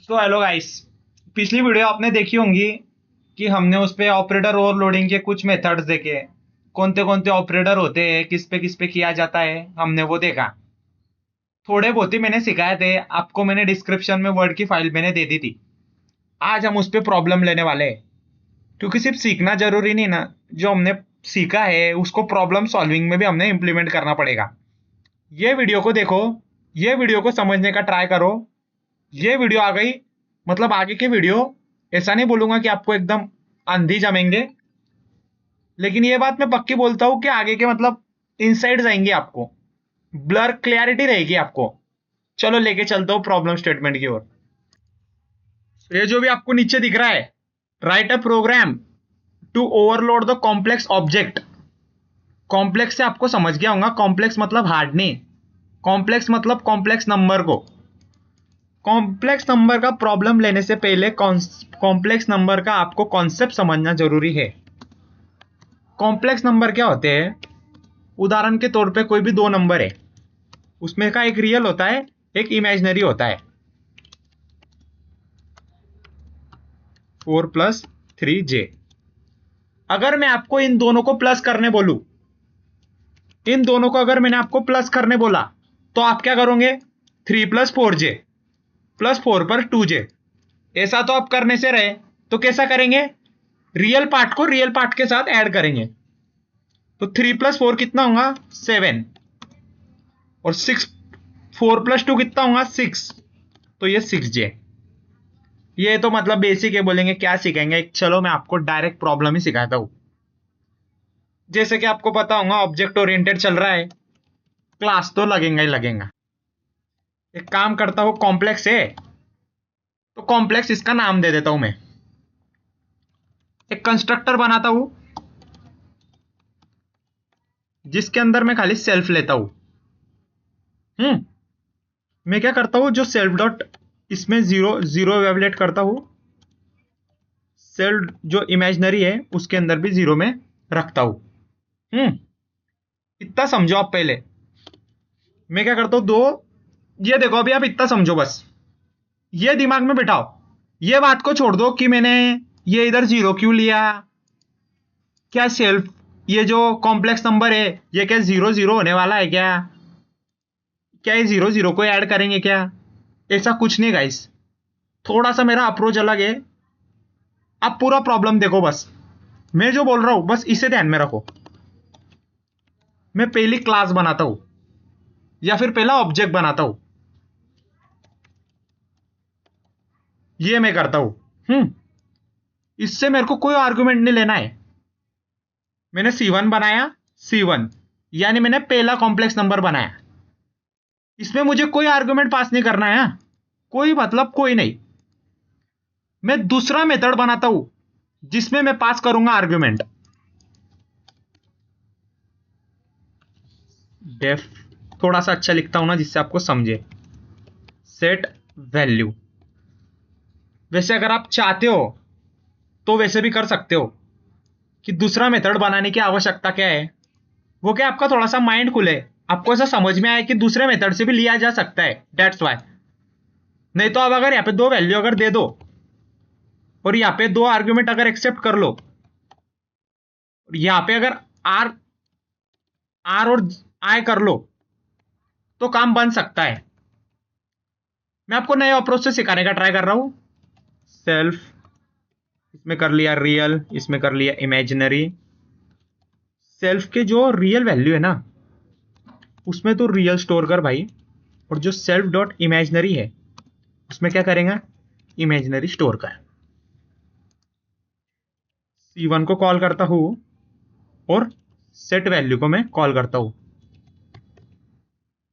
तो hello guys. पिछली video आपने देखी होंगी कि हमने उस पे ऑपरेटर ओवरलोडिंग के कुछ मेथड्स देखे। कौन से ऑपरेटर होते हैं, किस पे किया जाता है, हमने वो देखा। थोड़े बहुत ही मैंने सिखाए थे आपको, मैंने डिस्क्रिप्शन में वर्ड की फाइल मैंने दे दी थी। आज हम उस पे प्रॉब्लम लेने वाले हैं, क्योंकि सिर्फ सीखना जरूरी नहीं ना। जो हमने सीखा है उसको प्रॉब्लम सॉल्विंग में भी हमने इम्प्लीमेंट करना पड़ेगा। ये वीडियो को देखो, ये वीडियो को समझने का ट्राई करो। ये वीडियो आ गई मतलब आगे की वीडियो, ऐसा नहीं बोलूंगा कि आपको एकदम अंधी जमेंगे, लेकिन ये बात मैं पक्की बोलता हूं कि आगे के मतलब इनसाइड्स आएंगे आपको, ब्लर क्लियरिटी रहेगी आपको। चलो लेके चलता हूं प्रॉब्लम स्टेटमेंट की ओर। ये जो भी आपको नीचे दिख रहा है, write a program to overload the complex object. Complex से आपको समझ गया होगा, कॉम्प्लेक्स मतलब हार्ड नहीं, कॉम्प्लेक्स मतलब कॉम्प्लेक्स नंबर को। कॉम्प्लेक्स नंबर का प्रॉब्लम लेने से पहले कॉम्प्लेक्स नंबर का आपको कॉन्सेप्ट समझना जरूरी है। कॉम्प्लेक्स नंबर क्या होते हैं? उदाहरण के तौर पे कोई भी दो नंबर है, उसमें का एक रियल होता है, एक इमेजिनरी होता है। 4+3j। अगर मैं आपको इन दोनों को प्लस करने बोलूं, इन दोनों को अगर मैंने आपको प्लस करने बोला, तो आप क्या करोगे? 3+4j +4 पर 2j। ऐसा तो आप करने से रहे, तो कैसा करेंगे? रियल पार्ट को रियल पार्ट के साथ ऐड करेंगे। तो 3+4 कितना होगा? 7। और 4+2 कितना होगा? 6। तो ये 6j। ये तो मतलब बेसिक है, बोलेंगे क्या सिखाएंगे, चलो मैं आपको डायरेक्ट प्रॉब्लम ही सिखाता हूं। जैसे कि आपको पता होगा ऑब्जेक्ट ओरिएंटेड चल रहा है, क्लास तो लगेगा ही लगेगा। एक काम करता हूं, कॉम्प्लेक्स है तो कॉम्प्लेक्स इसका नाम दे देता हूं मैं। एक कंस्ट्रक्टर बनाता हूं जिसके अंदर मैं खाली सेल्फ लेता हूं। मैं क्या करता हूं, जो सेल्फ डॉट इसमें जीरो जीरो वैल्यूलेट करता हूं, सेल्फ जो इमेजिनरी है उसके अंदर भी जीरो में रखता हूं। इतना समझो आप पहले। मैं क्या करता हूं, दो, ये देखो अभी आप इतना समझो बस, ये दिमाग में बिठाओ। ये बात को छोड़ दो कि मैंने ये इधर जीरो क्यों लिया, क्या सेल्फ, ये जो कॉम्प्लेक्स नंबर है ये क्या जीरो जीरो होने वाला है क्या, क्या ये जीरो जीरो को ऐड करेंगे क्या? ऐसा कुछ नहीं गाइस, थोड़ा सा मेरा अप्रोच अलग है। आप पूरा प्रॉब्लम देखो बस, मैं जो बोल रहा हूं बस इसे ध्यान में रखो। मैं पहली क्लास बनाता हूं या फिर पहला ऑब्जेक्ट बनाता हूं, ये मैं करता हूं। इससे मेरे को कोई आर्गुमेंट नहीं लेना है। मैंने C1 बनाया, C1 यानी मैंने पहला कॉम्प्लेक्स नंबर बनाया। इसमें मुझे कोई आर्गुमेंट पास नहीं करना है, कोई मतलब कोई नहीं। मैं दूसरा मेथड बनाता हूं जिसमें मैं पास करूंगा आर्गुमेंट। डेफ थोड़ा सा अच्छा लिखता हूं ना जिससे आपको समझे। Set value. वैसे अगर आप चाहते हो तो वैसे भी कर सकते हो कि दूसरा मेथड बनाने की आवश्यकता क्या है, वो क्या आपका थोड़ा सा माइंड खुले, आपको ऐसा समझ में आए कि दूसरे मेथड से भी लिया जा सकता है, दैट्स वाई। नहीं तो आप अगर यहाँ पे दो वैल्यू अगर दे दो और यहाँ पे दो आर्ग्यूमेंट अगर एक्सेप्ट कर लो, यहाँ पे अगर आर आर और आई कर लो, तो काम बन सकता है। मैं आपको नए अप्रोच से सिखाने का ट्राई कर रहा हूं। सेल्फ, इसमें कर लिया रियल, इसमें कर लिया इमेजिनरी। सेल्फ के जो रियल वैल्यू है ना, उसमें तो रियल स्टोर कर भाई, और जो सेल्फ डॉट इमेजिनरी है उसमें क्या करेंगे? इमेजिनरी स्टोर कर। C1 को कॉल करता हूं और सेट वैल्यू को मैं कॉल करता हूं।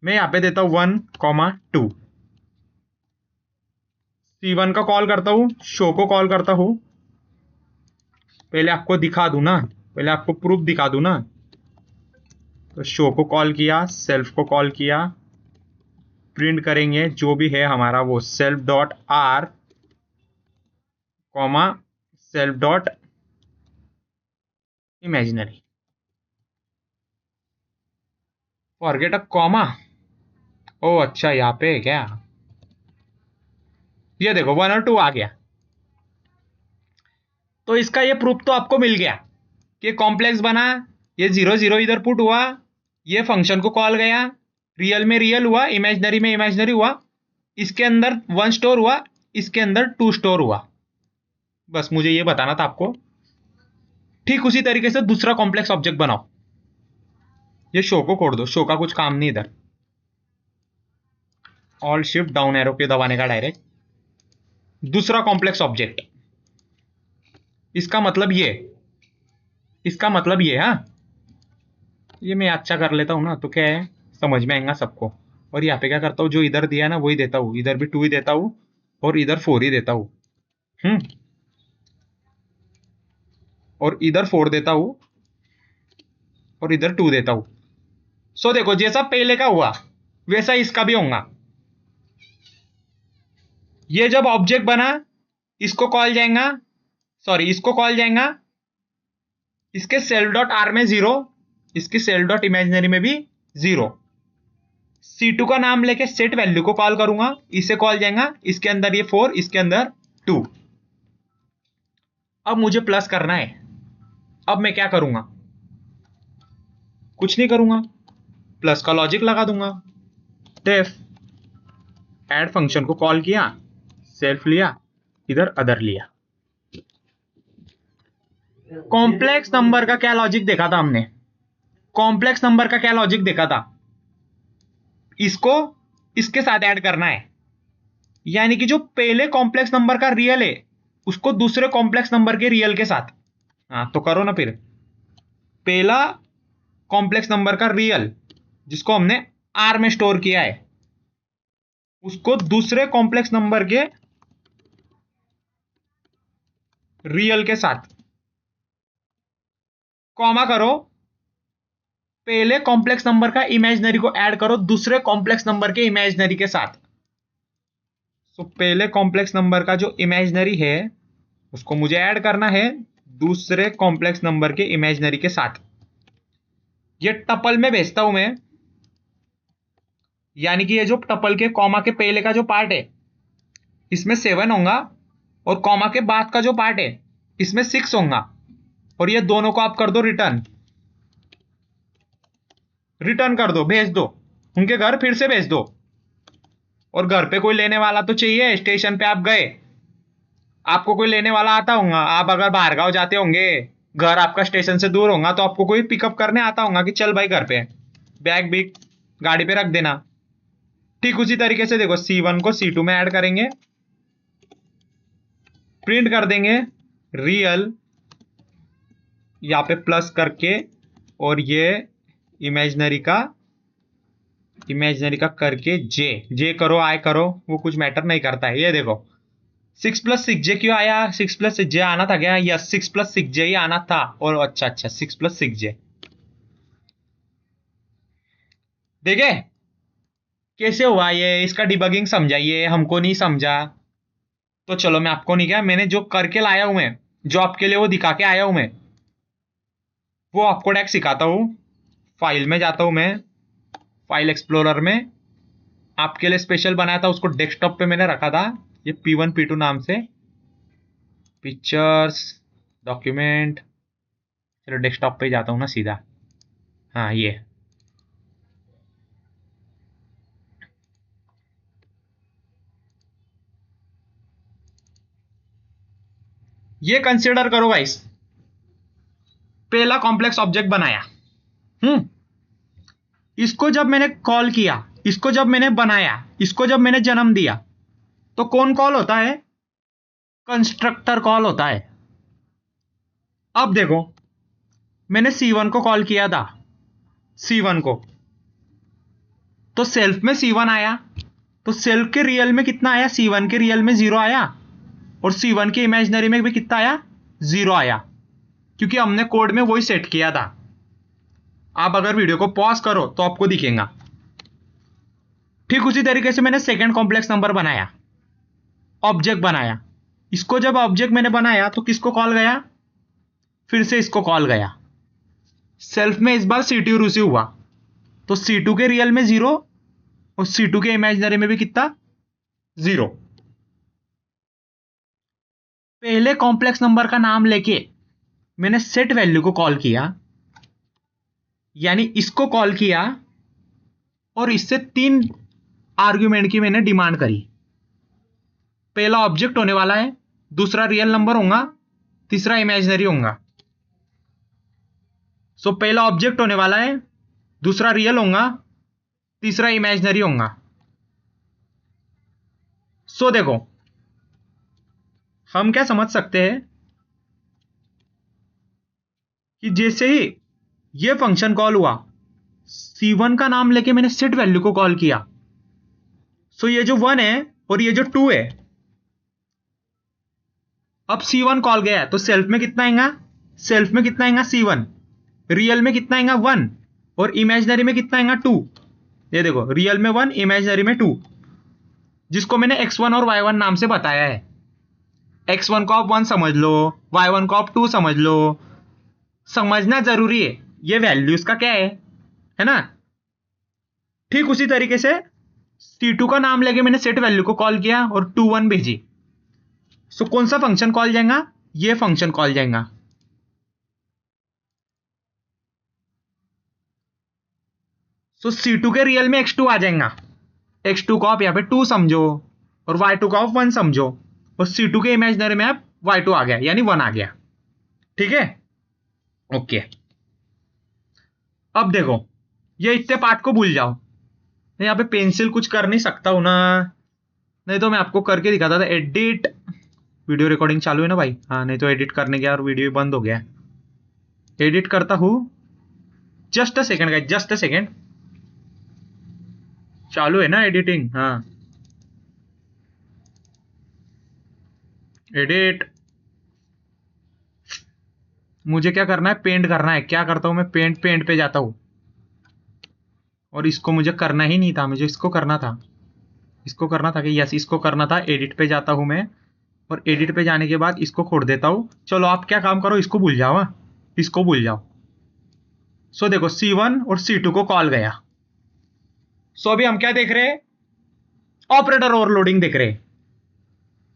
मैं यहां पे देता हूं 1,2। C1 का कॉल करता हूं, शो को कॉल करता हूं। पहले आपको दिखा दूं ना, पहले आपको प्रूफ दिखा दूं ना। तो शो को कॉल किया, सेल्फ को कॉल किया, प्रिंट करेंगे जो भी है हमारा वो self dot r comma self dot imaginary. Forget a comma. ओ अच्छा, यहाँ पे है क्या? ये देखो 1 और 2 आ गया। तो इसका ये प्रूफ तो आपको मिल गया कि कॉम्प्लेक्स बना, ये 0 0 इधर पुट हुआ, ये फंक्शन को कॉल गया, रियल में रियल हुआ, इमेजिनरी में इमेजिनरी हुआ, इसके अंदर 1 स्टोर हुआ, इसके अंदर 2 स्टोर हुआ। बस मुझे ये बताना था आपको। ठीक उसी तरीके से दूसरा कॉम्प्लेक्स ऑब्जेक्ट बनाओ। ये शो को खोड़ दो, शो का कुछ काम नहीं इधर। ऑल शिफ्ट डाउन एरो पे दबाने का डायरेक्ट। दूसरा कॉम्प्लेक्स ऑब्जेक्ट, इसका मतलब ये, इसका मतलब ये, हाँ ये मैं अच्छा कर लेता हूं ना, तो क्या है समझ में आएगा सबको। और यहाँ पे क्या करता हूँ, जो इधर दिया ना वही देता हूँ, इधर भी 2 ही देता हूँ और इधर 4 ही देता हूँ। और इधर 4 देता हूं और इधर 2 देता हूं। सो देखो जैसा पहले का हुआ वैसा इसका भी होगा। ये जब ऑब्जेक्ट बना, इसको कॉल जाएगा, सॉरी इसको कॉल जाएगा, इसके सेल्फ डॉट आर में 0, इसकी सेल्फ डॉट इमेजिनरी में भी 0। C2 का नाम लेके सेट वैल्यू को कॉल करूंगा, इसे कॉल जाएगा, इसके अंदर ये 4, इसके अंदर 2। अब मुझे प्लस करना है। अब मैं क्या करूंगा, कुछ नहीं करूंगा, प्लस का लॉजिक लगा दूंगा। डेफ ऐड फंक्शन को कॉल किया, सेल्फ लिया, इधर अदर लिया। कॉम्प्लेक्स नंबर का क्या लॉजिक देखा था हमने, कॉम्प्लेक्स नंबर का क्या लॉजिक देखा था, इसको इसके साथ ऐड करना है। यानी कि जो पहले कॉम्प्लेक्स नंबर का रियल है उसको दूसरे कॉम्प्लेक्स नंबर के रियल के साथ। हाँ तो करो ना फिर। पहला कॉम्प्लेक्स नंबर का रियल जिसको हमने आर में स्टोर किया है उसको दूसरे कॉम्प्लेक्स नंबर के रियल के साथ कॉमा करो, पहले कॉम्प्लेक्स नंबर का इमेजिनरी को ऐड करो दूसरे कॉम्प्लेक्स नंबर के इमेजिनरी के साथ। तो पहले कॉम्प्लेक्स नंबर का जो इमेजिनरी है उसको मुझे ऐड करना है दूसरे कॉम्प्लेक्स नंबर के इमेजिनरी के साथ। ये टपल में भेजता हूं मैं, यानी कि ये जो टपल के कॉमा के पहले का जो पार्ट है इसमें 7 होगा और कॉमा के बाद का जो पार्ट है इसमें 6 होगा, और ये दोनों को आप कर दो रिटर्न, रिटर्न कर दो, भेज दो उनके घर, फिर से भेज दो। और घर पे कोई लेने वाला तो चाहिए, स्टेशन पे आप गए, आपको कोई लेने वाला आता होगा, आप अगर बाहर गांव जाते होंगे, घर आपका स्टेशन से दूर होगा, तो आपको कोई पिकअप करने आता होगा कि चल भाई घर पे, बैग भी गाड़ी पे रख देना। ठीक उसी तरीके से देखो C1 को C2 में ऐड करेंगे, प्रिंट कर देंगे रियल यहाँ पे प्लस करके, और ये इमेजिनरी का करके जे करो आय करो, वो कुछ मैटर नहीं करता है। ये देखो 6 + 6j क्यों आया, 6 + 6j आना था क्या, यस 6 + 6j ही आना था। और अच्छा 6 + 6j देखे कैसे हुआ ये, इसका डिबगिंग समझाइए, हमको नहीं समझा तो चलो मैं आपको नहीं, क्या मैंने जो करके लाया हूं मैं, जो आपके लिए वो दिखा के आया हूं मैं, वो आपको डेक सिखाता हूं। फाइल में जाता हूं मैं, फाइल एक्सप्लोरर में आपके लिए स्पेशल बनाया था, उसको डेस्कटॉप पे मैंने रखा था, ये P1 P2 नाम से, पिक्चर्स डॉक्यूमेंट, चलो डेस्कटॉप पे जाता हूं ना सीधा। हाँ ये कंसिडर करो गाइस, पहला कॉम्प्लेक्स ऑब्जेक्ट बनाया, इसको जब मैंने कॉल किया, इसको जब मैंने बनाया, इसको जब मैंने जन्म दिया, तो कौन कॉल होता है, कंस्ट्रक्टर कॉल होता है। अब देखो मैंने C1 को कॉल किया था, C1 को, तो सेल्फ में C1 आया, तो सेल्फ के रियल में कितना आया, C1 के रियल में 0 आया, और C1 के इमेजिनरी में भी कितना आया, 0 आया, क्योंकि हमने कोड में वही सेट किया था। आप अगर वीडियो को पॉज करो तो आपको दिखेगा। ठीक उसी तरीके से मैंने सेकेंड कॉम्प्लेक्स नंबर बनाया, ऑब्जेक्ट बनाया, इसको जब ऑब्जेक्ट मैंने बनाया तो किसको कॉल गया, फिर से इसको कॉल गया, सेल्फ में इस बार C2 रूसी हुआ, तो C2 के रियल में 0 और C2 के इमेजिनरी में भी कितना, 0। पहले कॉम्प्लेक्स नंबर का नाम लेके मैंने सेट वैल्यू को कॉल किया, यानी इसको कॉल किया और इससे 3 आर्ग्यूमेंट की मैंने डिमांड करी। पहला ऑब्जेक्ट होने वाला है, दूसरा रियल नंबर होगा, तीसरा इमेजिनरी होगा। सो पहला ऑब्जेक्ट होने वाला है, दूसरा रियल होगा, तीसरा इमेजिनरी होगा। सो देखो हम क्या समझ सकते हैं कि जैसे ही ये फंक्शन कॉल हुआ, C1 का नाम लेके मैंने सेट वैल्यू को कॉल किया। सो ये जो 1 है और ये जो 2 है, अब C1 कॉल गया है तो सेल्फ में कितना आएगा? सेल्फ में कितना आएगा? C1। रियल में कितना आएगा? 1। और इमेजिनरी में कितना आएगा? 2। ये देखो, रियल में 1, इमेजिनरी में 2, जिसको मैंने x1 और y1 नाम से बताया है। x1 को आप 1 समझ लो, y1 को आप 2 समझ लो। समझना जरूरी है ये वैल्यूज का क्या है ना। ठीक उसी तरीके से C2 का नाम लेके मैंने सेट वैल्यू को कॉल किया और 2 1 भेजी। सो कौन सा फंक्शन कॉल जाएगा? ये फंक्शन कॉल जाएगा। सो C2 के रियल में x2 आ जाएगा। x2 को आप यहां पे 2 समझो और y2 को आप 1 समझो, और C2 के इमेजिनरी में आप y2 आ गया, यानी 1 आ गया। ठीक है, ओके। अब देखो, ये इतने पार्ट को भूल जाओ। मैं यहां पे पेंसिल कुछ कर नहीं सकता हूं ना, नहीं तो मैं आपको करके दिखाता था। एडिट, वीडियो रिकॉर्डिंग चालू है ना भाई? हाँ, नहीं तो एडिट करने गया और वीडियो बंद हो गया। एडिट करता हूं, just a second guys, just a second. चालू है ना एडिटिंग? हाँ, एडिट। मुझे क्या करना है? पेंट करना है। क्या करता हूं मैं? पेंट पे जाता हूं, और इसको मुझे करना ही नहीं था, मुझे इसको करना था। इसको करना था कि यस, इसको करना था। एडिट पे जाता हूं मैं, और एडिट पे जाने के बाद इसको खोल देता हूं। चलो आप क्या काम करो, इसको भूल जाओ। इसको भूल जाओ। सो देखो, C1 और C2 को कॉल गया। सो अभी हम क्या देख रहे हैं? ऑपरेटर ओवरलोडिंग देख रहे हैं।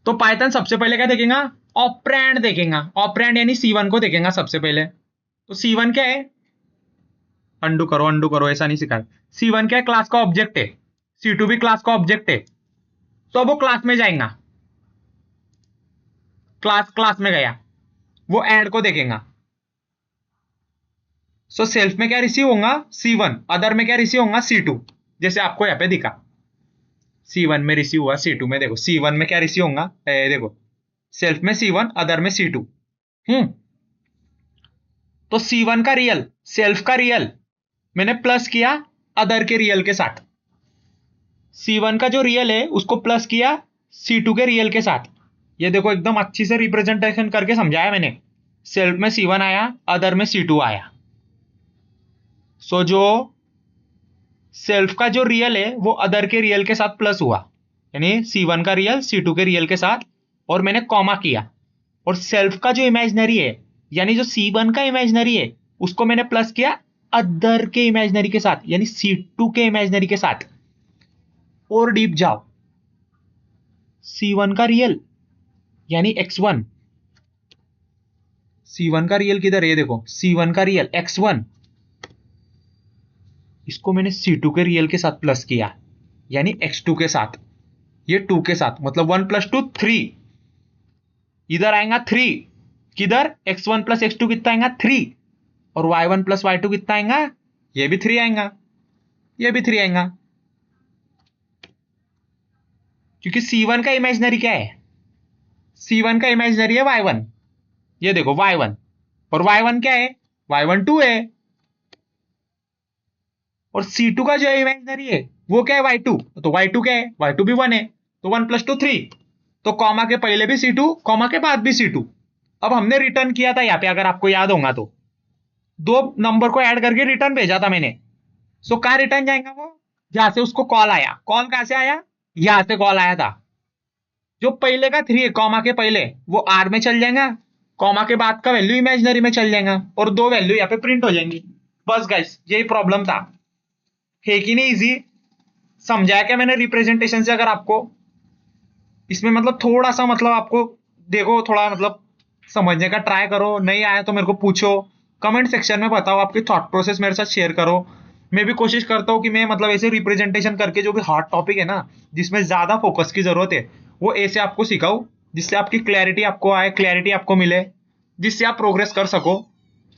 तो पाइथन सबसे पहले क्या देखेगा? ऑपरेंड देखेगा। ऑपरेंड यानी C1 को देखेगा सबसे पहले। तो C1 क्या है? अंडू करो, ऐसा नहीं सिखाया। C1 क्या है? क्लास का ऑब्जेक्ट है। C2 भी क्लास का ऑब्जेक्ट है। तो वो क्लास में जाएगा। क्लास में गया, वो एंड को देखेगा। सो सेल्फ में क्या रिसीव होगा? C1। अदर में क्या रिसीव होगा? C2। जैसे आपको यहां पे दिखा, C1 में रिसीव हुआ, C2 में। देखो C1 में क्या रिसीव होगा? देखो, सेल्फ में C1, अदर में C2। तो C1 का रियल, सेल्फ का रियल मैंने प्लस किया अदर के रियल के साथ। C1 का जो रियल है उसको प्लस किया C2 के रियल के साथ। ये देखो, एकदम अच्छी से रिप्रेजेंटेशन करके समझाया मैंने। सेल्फ में C1 आया, अदर में C2 आया। सो जो सेल्फ का जो रियल है वो अदर के रियल के साथ प्लस हुआ, यानी C1 का रियल C2 के रियल के साथ, और मैंने कॉमा किया। और सेल्फ का जो इमेजिनरी है, यानी जो C1 का इमेजिनरी है, उसको मैंने प्लस किया अदर के इमेजिनरी के साथ, यानी C2 के इमेजिनरी के साथ। और डीप जाओ, C1 का रियल यानी x1। C1 का रियल किधर है? ये देखो, C1 का रियल x1, इसको मैंने C2 के रियल के साथ प्लस किया, यानी x2 के साथ। ये 2 के साथ, मतलब 1 + 2 3। इधर आएगा 3, किधर? x1 + x2 कितना आएगा? 3। और y1 + y2 कितना आएगा? ये भी 3 आएगा, ये भी 3 आएगा। क्योंकि C1 का इमेजिनरी क्या है? C1 का इमेजिनरी है y1। ये देखो y1, और y1 क्या है? y1 2 है। और C2 का जो इमेजिनरी है वो क्या है? y2। तो y2 क्या है? y2 भी 1 है। तो 1 + 2 3। तो कॉमा के पहले भी C2, कॉमा के बाद भी C2। अब हमने रिटर्न किया था यहाँ पे, अगर आपको याद होगा तो 2 नंबर को ऐड करके रिटर्न भेजा था मैंने। सो कहां रिटर्न जाएगा वो? जहां से उसको कॉल आया। कॉल कहां से आया? यहां से कॉल आया था। जो पहले का 3 है, कॉमा के पहले, वो आर में चल जाएगा, कॉमा के बाद का वैल्यू इमेजिनरी में चल जाएगा, और 2 वैल्यू यहाँ पे प्रिंट हो जाएंगी। बस गाइस, यही प्रॉब्लम था। है कि नहीं इजी? समझाया क्या मैंने रिप्रेजेंटेशन से? अगर आपको इसमें मतलब थोड़ा सा मतलब आपको देखो, थोड़ा मतलब समझने का ट्राई करो, नहीं आया तो मेरे को पूछो, कमेंट सेक्शन में बताओ, आपकी थॉट प्रोसेस मेरे साथ शेयर करो। मैं भी कोशिश करता हूँ कि मैं मतलब ऐसे रिप्रेजेंटेशन करके जो भी हार्ड टॉपिक है ना, जिसमें ज्यादा फोकस की जरूरत है, वो ऐसे आपको सिखाऊं, जिससे आपकी क्लैरिटी आपको आए, क्लैरिटी आपको मिले, जिससे आप प्रोग्रेस कर सको।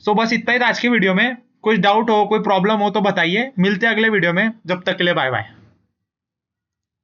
सो बस इतना ही था आज की वीडियो में। कुछ डाउट हो, कोई प्रॉब्लम हो तो बताइए। मिलते हैं अगले वीडियो में, जब तक के लिए बाय बाय।